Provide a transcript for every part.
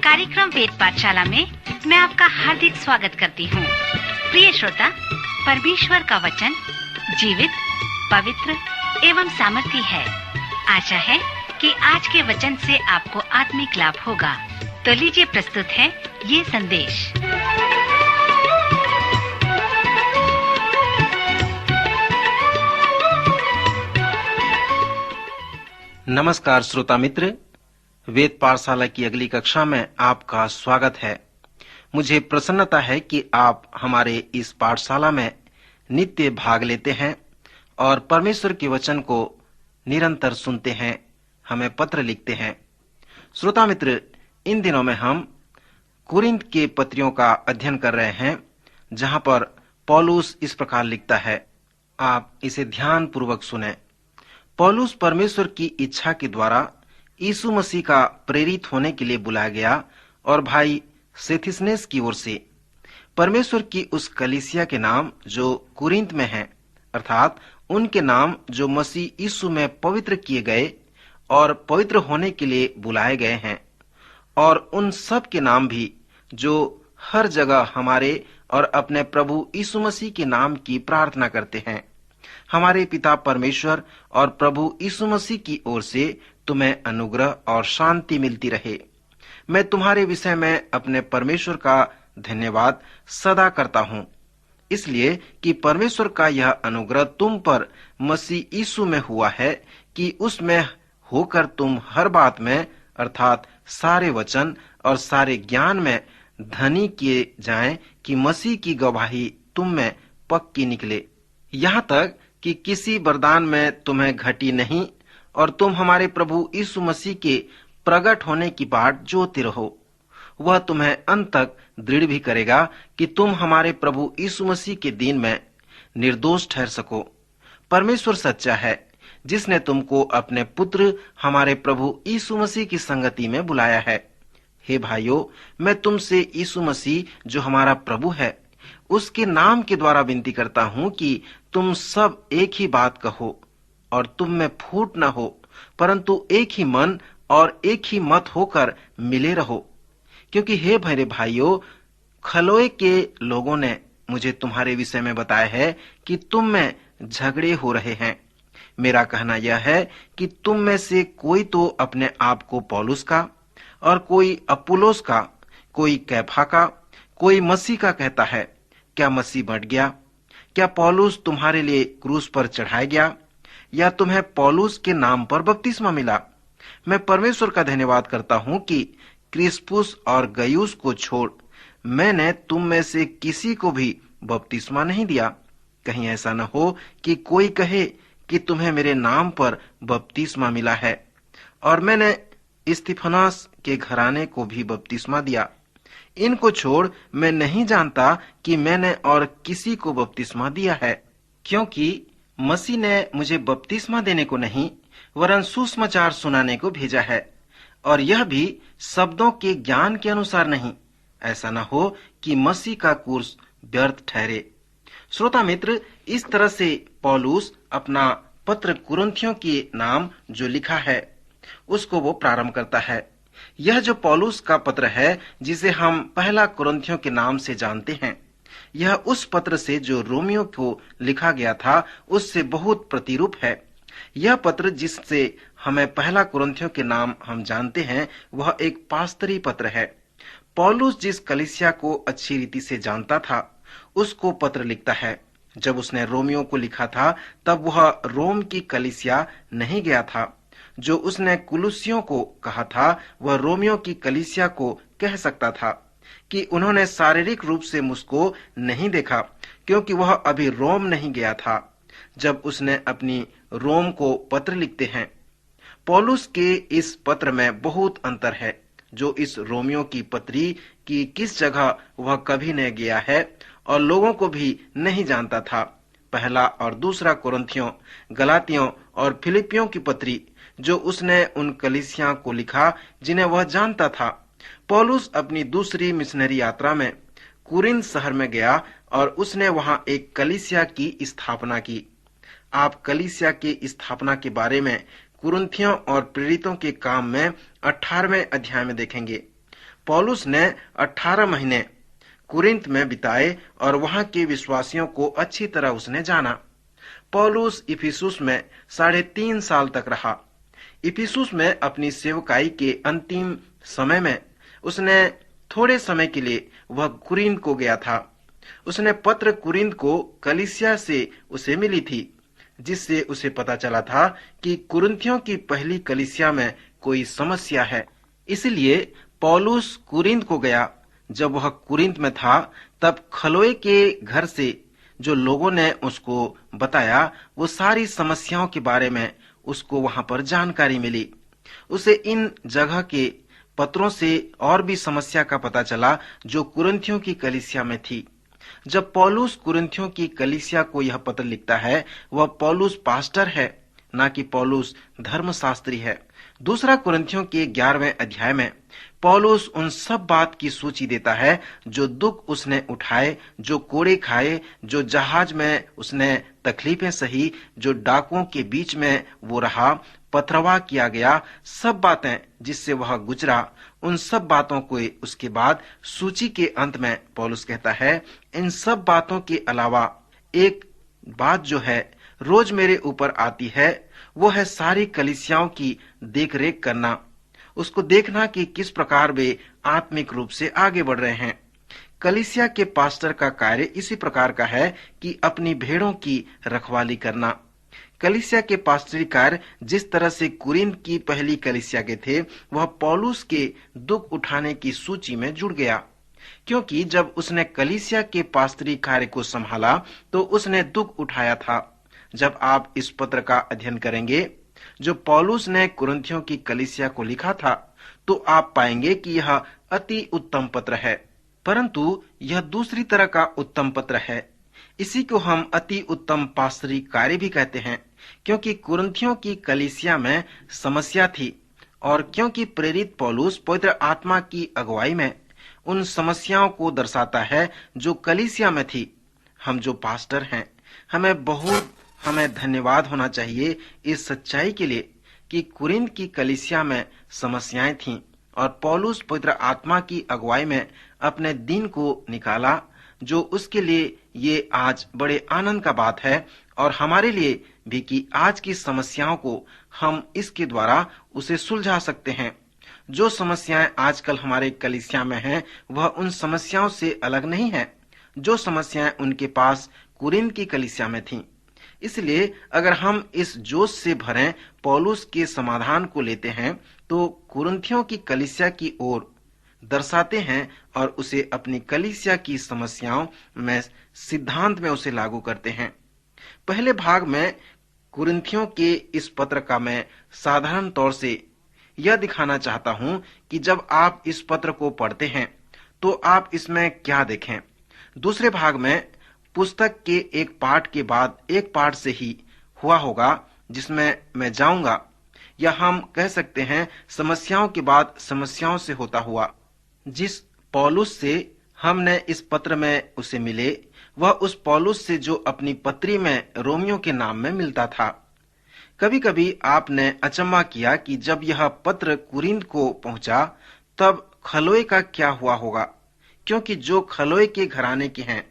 कार्यक्रम वेद पाठशाला में मैं आपका हार्दिक स्वागत करती हूँ। प्रिय श्रोता, परमेश्वर का वचन जीवित, पवित्र एवं सामर्थी है। आशा है कि आज के वचन से आपको आत्मिक लाभ होगा। तो लीजिए प्रस्तुत है ये संदेश। नमस्कार श्रोता मित्र, वेद पाठशाला की अगली कक्षा में आपका स्वागत है। मुझे प्रसन्नता है कि आप हमारे इस पाठशाला में नित्य भाग लेते हैं और परमेश्वर के वचन को निरंतर सुनते हैं, हमें पत्र लिखते हैं। श्रोता मित्र, इन दिनों में हम कुरिन्थ के पत्रियों का अध्ययन कर रहे हैं, जहां पर पौलुस इस प्रकार लिखता है। आप इसे ध्यान पूर्वक सुने। पौलुस परमेश्वर की इच्छा के द्वारा यीशु मसीह का प्रेरित होने के लिए बुलाया गया और भाई सेथिस्नेस की ओर से परमेश्वर की उस कलीसिया के नाम जो कुरिन्थ में है, अर्थात उनके नाम जो मसीह यीशु में पवित्र किए गए और पवित्र होने के लिए बुलाए गए हैं, और उन सब के नाम भी जो हर जगह हमारे और अपने प्रभु यीशु मसीह के नाम की प्रार्थना करते हैं। हमारे पिता परमेश्वर और प्रभु यीशु मसीह की ओर से तुम्हें अनुग्रह और शांति मिलती रहे। मैं तुम्हारे विषय में अपने परमेश्वर का धन्यवाद सदा करता हूँ, इसलिए कि परमेश्वर का यह अनुग्रह तुम पर मसीह यीशु में हुआ है कि उसमें होकर तुम हर बात में, अर्थात सारे वचन और सारे ज्ञान में धनी किए जाएं कि मसीह की गवाही तुम में पक्की निकले। यहाँ तक कि किसी वरदान में तुम्हें घटी नहीं, और तुम हमारे प्रभु यीशु मसीह के प्रकट होने की बाट जोते रहो। वह तुम्हें अंत तक दृढ़ भी करेगा कि तुम हमारे प्रभु यीशु मसीह के दिन में निर्दोष ठहर सको। परमेश्वर सच्चा है, जिसने तुमको अपने पुत्र हमारे प्रभु यीशु मसीह की संगति में बुलाया है। हे भाइयों, मैं तुमसे यीशु मसीह जो हमारा प्रभु है, उसके नाम के द्वारा विनती करता हूँ कि तुम सब एक ही बात कहो और तुम में फूट न हो, परंतु एक ही मन और एक ही मत होकर मिले रहो। क्योंकि हे मेरे भाइयों, खलोए के लोगों ने मुझे तुम्हारे विषय में बताया है कि तुम में झगड़े हो रहे हैं। मेरा कहना यह है कि तुम में से कोई तो अपने आप को पौलुस का, और कोई अपुल्लोस का, कोई कैफा का, कोई मसीह का कहता है। क्या मसीह मर गया? क्या पौलुस तुम्हारे लिए क्रूस पर चढ़ाया गया, या तुम्हें पौलुस के नाम पर बपतिस्मा मिला? मैं परमेश्वर का धन्यवाद करता हूँ कि क्रिस्पुस और गयुस को छोड़ मैंने तुम में से किसी को भी बपतिस्मा नहीं दिया। कहीं ऐसा न हो कि कोई कहे कि तुम्हें मेरे नाम पर बपतिस्मा मिला है और मैंने स्तिफनास के घराने को भी बपतिस्मा दिया। इनको छोड़ मैं नहीं जानता कि मैंने और किसी को बपतिस्मा दिया है, क्योंकि मसीह ने मुझे बपतिस्मा देने को नहीं, वरन सुसमाचार सुनाने को भेजा है, और यह भी शब्दों के ज्ञान के अनुसार नहीं, ऐसा न हो कि मसीह का क्रूस व्यर्थ ठहरे। श्रोता मित्र, इस तरह से पौलुस अपना पत्र कुरिन्थियों के नाम जो लिखा है उसको वो प्रारंभ करता है। यह जो पौलुस का पत्र है, जिसे हम पहला कुरिन्थियों के नाम से जानते हैं, यह उस पत्र से जो रोमियो को लिखा गया था उससे बहुत प्रतिरूप है। यह पत्र जिससे हमें पहला कुरिन्थियों के नाम हम जानते हैं, वह एक पास्तरी पत्र है। पौलुस जिस कलीसिया को अच्छी रीति से जानता था, उसको पत्र लिखता है। जब उसने रोमियो को लिखा था, तब वह रोम की कलीसिया नहीं गया था। जो उसने कुलुसियों को कहा था, वह रोमियो की कलीसिया को कह सकता था कि उन्होंने शारीरिक रूप से मुझको नहीं देखा, क्योंकि वह अभी रोम नहीं गया था जब उसने अपनी रोम को पत्र लिखते हैं। पौलुस के इस पत्र में बहुत अंतर है, जो इस रोमियो की पत्री की किस जगह वह कभी नहीं गया है और लोगों को भी नहीं जानता था। पहला और दूसरा कुरिन्थियों, गलातियों और फिलिपियों की पत्री जो उसने उन कलीसिया को लिखा जिन्हें वह जानता था। पौलुस अपनी दूसरी मिशनरी यात्रा में कुरिन्थ शहर में गया और उसने वहां एक कलीसिया की स्थापना की। आप कलीसिया की स्थापना के बारे में कुरिन्थियों और प्रेरितों के काम में 18वें अध्याय में देखेंगे। पौलुस ने 18 महीने कुरिन्थ में बिताए और वहां के विश्वासियों को अच्छी तरह उसने जाना। पौलुस इफिसुस में 3.5 साल तक रहा। इफिसुस में अपनी सेवकाई के अंतिम समय में उसने थोड़े समय के लिए वह कुरिन्थ को गया था। उसने पत्र कुरिन्थ को कलीसिया से उसे मिली थी, जिससे उसे पता चला था कि कुरिन्थियों की पहली कलीसिया में कोई समस्या है। इसलिए पौलुस कुरिन्थ को गया। जब वह कुरिन्थ में था तब खलोए के घर से जो लोगों ने उसको बताया, वो सारी समस्याओं के बारे में उसको वहां पर जानकारी मिली। उसे इन जगह के पत्रों से और भी समस्या का पता चला जो कुरिन्थियों की कलीसिया में थी। जब पौलुस कुरिन्थियों की कलीसिया को यह पत्र लिखता है, वह पौलुस पास्टर है, ना कि पौलुस धर्मशास्त्री है। दूसरा कुरिन्थियों के 11वें अध्याय में पौलुस उन सब बात की सूची देता है जो दुख उसने उठाए, जो कोड़े खाए, जो जहाज में उसने तकलीफें सही, जो डाकुओं के बीच में वो रहा, पथरवाह किया गया, सब बातें जिससे वह गुजरा, उन सब बातों को उसके बाद सूची के अंत में पौलुस कहता है, इन सब बातों के अलावा एक बात जो है रोज मेरे ऊपर आती है, वो है सारी कलीसियाओं की देखरेख करना, उसको देखना कि किस प्रकार वे आत्मिक रूप से आगे बढ़ रहे हैं। कलीसिया के पास्टर का कार्य इसी प्रकार का है कि अपनी भेड़ों की रखवाली करना। कलीसिया के पास्टरी कार्य जिस तरह से कुरिन्थ की पहली कलीसिया के थे, वह पौलुस के दुख उठाने की सूची में जुड़ गया, क्योंकि जब उसने कलीसिया के पास्टरी कार्य को संभाला तो उसने दुख उठाया था। जब आप इस पत्र का अध्ययन करेंगे जो पौलुस ने कुरिन्थियों की कलीसिया को लिखा था, तो आप पाएंगे कि यह अति उत्तम पत्र है, परंतु यह दूसरी तरह का उत्तम पत्र है। इसी को हम अति उत्तम पास्टरी कार्य भी कहते हैं, क्योंकि कुरिन्थियों की कलीसिया में समस्या थी और क्योंकि प्रेरित पौलुस पवित्र आत्मा की अगुवाई में उन समस्याओं को दर्शाता है जो कलीसिया में थी। हम जो पास्टर हैं, हमें धन्यवाद होना चाहिए इस सच्चाई के लिए कि कुरिन्थ की कलीसिया में समस्याएं थीं और पौलुस पवित्र आत्मा की अगुवाई में अपने दिन को निकाला, जो उसके लिए ये आज बड़े आनंद का बात है और हमारे लिए भी कि आज की समस्याओं को हम इसके द्वारा उसे सुलझा सकते हैं। जो समस्याएं आजकल हमारे कलीसिया में हैं, वह उन समस्याओं से अलग नहीं है जो समस्याएं उनके पास कुरिन्थ की कलीसिया में थीं। इसलिए अगर हम इस जोश से भरे पौलुस के समाधान को लेते हैं तो कुरिन्थियों की कलीसिया की ओर दर्शाते हैं और उसे अपनी कलीसिया की समस्याओं में सिद्धांत में उसे लागू करते हैं। पहले भाग में कुरिन्थियों के इस पत्र का मैं साधारण तौर से यह दिखाना चाहता हूं कि जब आप इस पत्र को पढ़ते हैं तो आप इसमें क्या देखें। दूसरे भाग में पुस्तक के एक पाठ के बाद एक पाठ से ही हुआ होगा जिसमें मैं जाऊंगा, या हम कह सकते हैं समस्याओं के बाद समस्याओं से होता हुआ। जिस पौलुस से हमने इस पत्र में उसे मिले, वह उस पौलुस से जो अपनी पत्री में रोमियो के नाम में मिलता था। कभी कभी आपने अचंभा किया कि जब यह पत्र कुरिन्थ को पहुंचा तब खलोए का क्या हुआ होगा, क्योंकि जो खलोए के घराने के हैं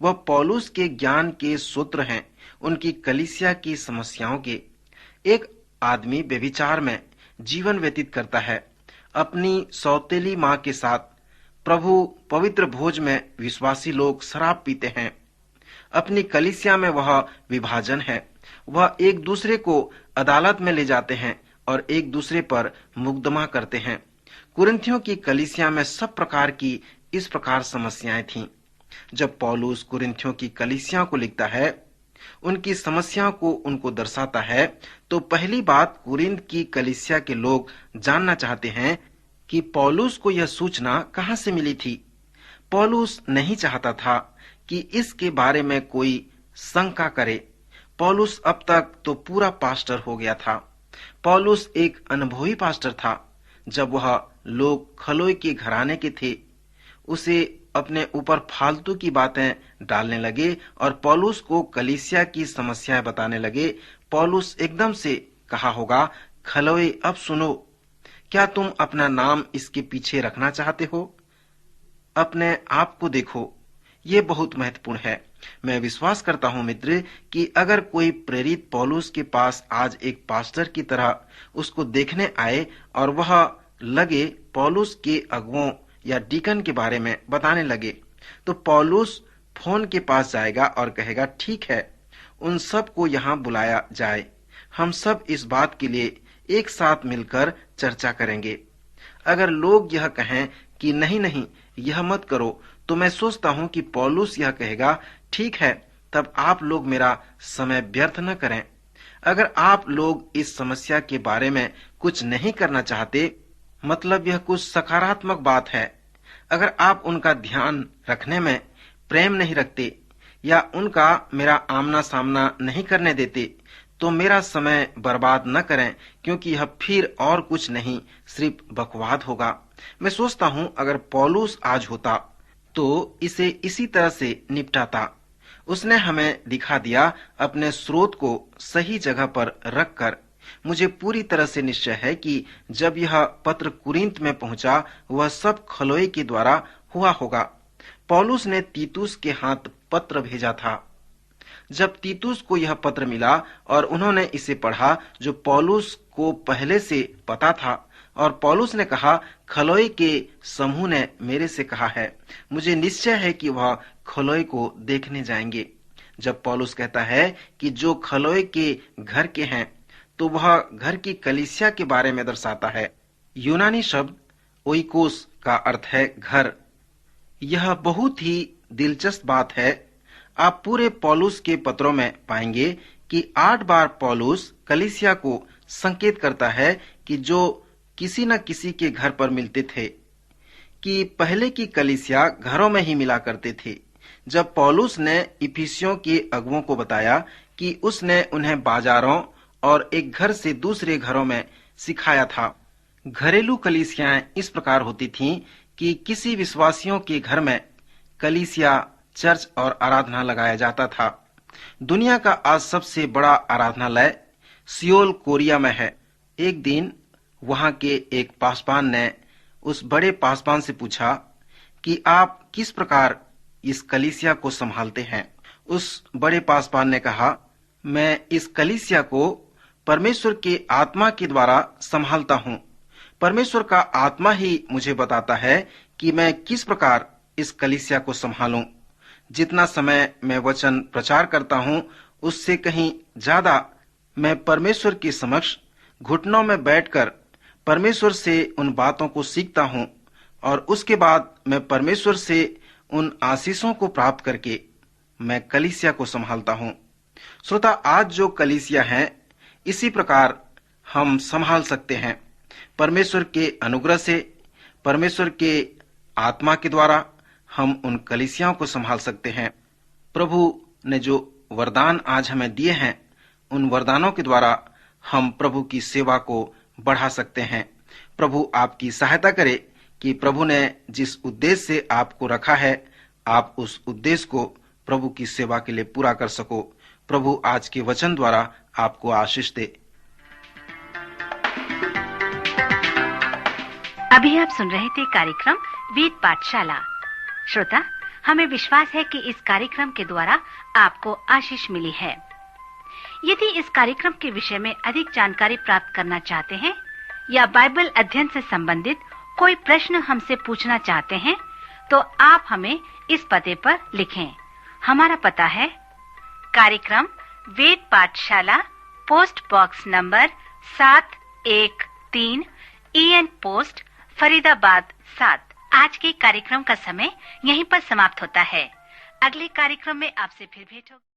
वह पौलुस के ज्ञान के सूत्र हैं, उनकी कलीसिया की समस्याओं के। एक आदमी व्यभिचार में जीवन व्यतीत करता है, अपनी सौतेली मां के साथ। प्रभु पवित्र भोज में विश्वासी लोग शराब पीते हैं। अपनी कलीसिया में वह विभाजन है, वह एक दूसरे को अदालत में ले जाते हैं और एक दूसरे पर मुकदमा करते हैं। कुरिन्थियों की कलीसिया में सब प्रकार की इस प्रकार समस्याएं थीं। जब पौलुस कुरिन्थियों की कलीसिया को लिखता है, उनकी समस्याओं को उनको दर्शाता है, तो पहली बात कुरिन्थ की कलीसिया के लोग जानना चाहते हैं कि पौलुस को यह सूचना कहां से मिली थी। पौलुस नहीं चाहता था कि इसके बारे में कोई शंका करे। पौलुस अब तक तो पूरा पास्टर हो गया था। पौलुस एक अनुभवी पास्टर था। जब वह लोग खलोए के घराने के थे, उसे अपने ऊपर फालतू की बातें डालने लगे और पौलुस को कलीसिया की समस्याएं बताने लगे। पौलुस एकदम से कहा होगा, खलोए अब सुनो। क्या तुम अपना नाम इसके पीछे रखना चाहते हो? अपने आप को देखो, ये बहुत महत्वपूर्ण है। मैं विश्वास करता हूँ मित्र कि अगर कोई प्रेरित पौलुस के पास आज एक पास्टर की तरह उसको देखने आए और वह लगे पौलुस के अगुओं या डीकन के बारे में बताने लगे, तो पौलुस फोन के पास जाएगा और कहेगा, ठीक है, उन सब को यहाँ बुलाया जाए, हम सब इस बात के लिए एक साथ मिलकर चर्चा करेंगे। अगर लोग यह कहें कि नहीं नहीं, यह मत करो, तो मैं सोचता हूँ कि पौलुस यह कहेगा, ठीक है, तब आप लोग मेरा समय व्यर्थ न करें। अगर आप लोग इस समस्या के बारे में कुछ नहीं करना चाहते, मतलब यह कुछ सकारात्मक बात है। अगर आप उनका ध्यान रखने में प्रेम नहीं रखते या उनका मेरा आमना सामना नहीं करने देते, तो मेरा समय बर्बाद न करें, क्योंकि यह फिर और कुछ नहीं, सिर्फ बकवाद होगा। मैं सोचता हूँ अगर पौलुस आज होता तो इसे इसी तरह से निपटाता। उसने हमें दिखा दिया अपने स्रोत को सही जगह पर रखकर। मुझे पूरी तरह से निश्चय है कि जब यह पत्र कुरिन्थ में पहुंचा, वह सब खलोए के द्वारा हुआ होगा। पौलुस ने तीतुस के हाथ पत्र भेजा था। जब तीतुस को यह पत्र मिला और उन्होंने इसे पढ़ा, जो पौलुस को पहले से पता था, और पौलुस ने कहा, खलोए के समूह ने मेरे से कहा है, मुझे निश्चय है कि वह खलोए को देखने जाएंगे। जब पौलुस कहता है कि जो खलोए के घर के हैं, तो वह घर की कलीसिया के बारे में दर्शाता है। यूनानी शब्द ओइकोस का अर्थ है घर। यह बहुत ही दिलचस्प बात है। आप पूरे पौलुस के पत्रों में पाएंगे कि 8 बार पौलुस कलीसिया को संकेत करता है कि जो किसी न किसी के घर पर मिलते थे, कि पहले की कलीसिया घरों में ही मिला करते थे। जब पौलुस ने इफिसियों के अगुओं को बताया कि उसने उन्हें बाजारों और एक घर से दूसरे घरों में सिखाया था। घरेलू कलीसियाएं इस प्रकार होती थीं कि किसी विश्वासियों के घर में कलीसिया, चर्च और आराधना लगाया जाता था। दुनिया का आज सबसे बड़ा आराधनालय सियोल, कोरिया में है। एक दिन वहां के एक पासवान ने उस बड़े पासवान से पूछा कि आप किस प्रकार इस कलीसिया को संभालते हैं। उस बड़े पासवान ने कहा, मैं इस कलीसिया को परमेश्वर के आत्मा के द्वारा संभालता हूँ। परमेश्वर का आत्मा ही मुझे बताता है कि मैं किस प्रकार इस कलीसिया को संभालूं। जितना समय मैं वचन प्रचार करता हूँ, उससे कहीं ज्यादा मैं परमेश्वर के समक्ष घुटनों में बैठकर परमेश्वर से उन बातों को सीखता हूँ, और उसके बाद मैं परमेश्वर से उन आशीषों को प्राप्त करके मैं कलीसिया को संभालता हूँ। श्रोता, आज जो कलीसिया है, इसी प्रकार हम संभाल सकते हैं। परमेश्वर के अनुग्रह से, परमेश्वर के आत्मा के द्वारा हम उन कलीसियाओं को संभाल सकते हैं। प्रभु ने जो वरदान आज हमें दिए हैं, उन वरदानों के द्वारा हम प्रभु की सेवा को बढ़ा सकते हैं। प्रभु आपकी सहायता करे कि प्रभु ने जिस उद्देश्य से आपको रखा है, आप उस उद्देश्य को प्रभु की सेवा के लिए पूरा कर सको। प्रभु आज के वचन द्वारा आपको आशीष दे। अभी आप सुन रहे थे कार्यक्रम वेद पाठशाला। श्रोता, हमें विश्वास है कि इस कार्यक्रम के द्वारा आपको आशीष मिली है। यदि इस कार्यक्रम के विषय में अधिक जानकारी प्राप्त करना चाहते हैं या बाइबल अध्ययन से संबंधित कोई प्रश्न हमसे पूछना चाहते हैं, तो आप हमें इस पते पर लिखें। हमारा पता है कार्यक्रम वेद पाठशाला, post box number 713, EN post, Faridabad 7। आज के कार्यक्रम का समय यहीं पर समाप्त होता है। अगले कार्यक्रम में आपसे फिर भेंट होगी।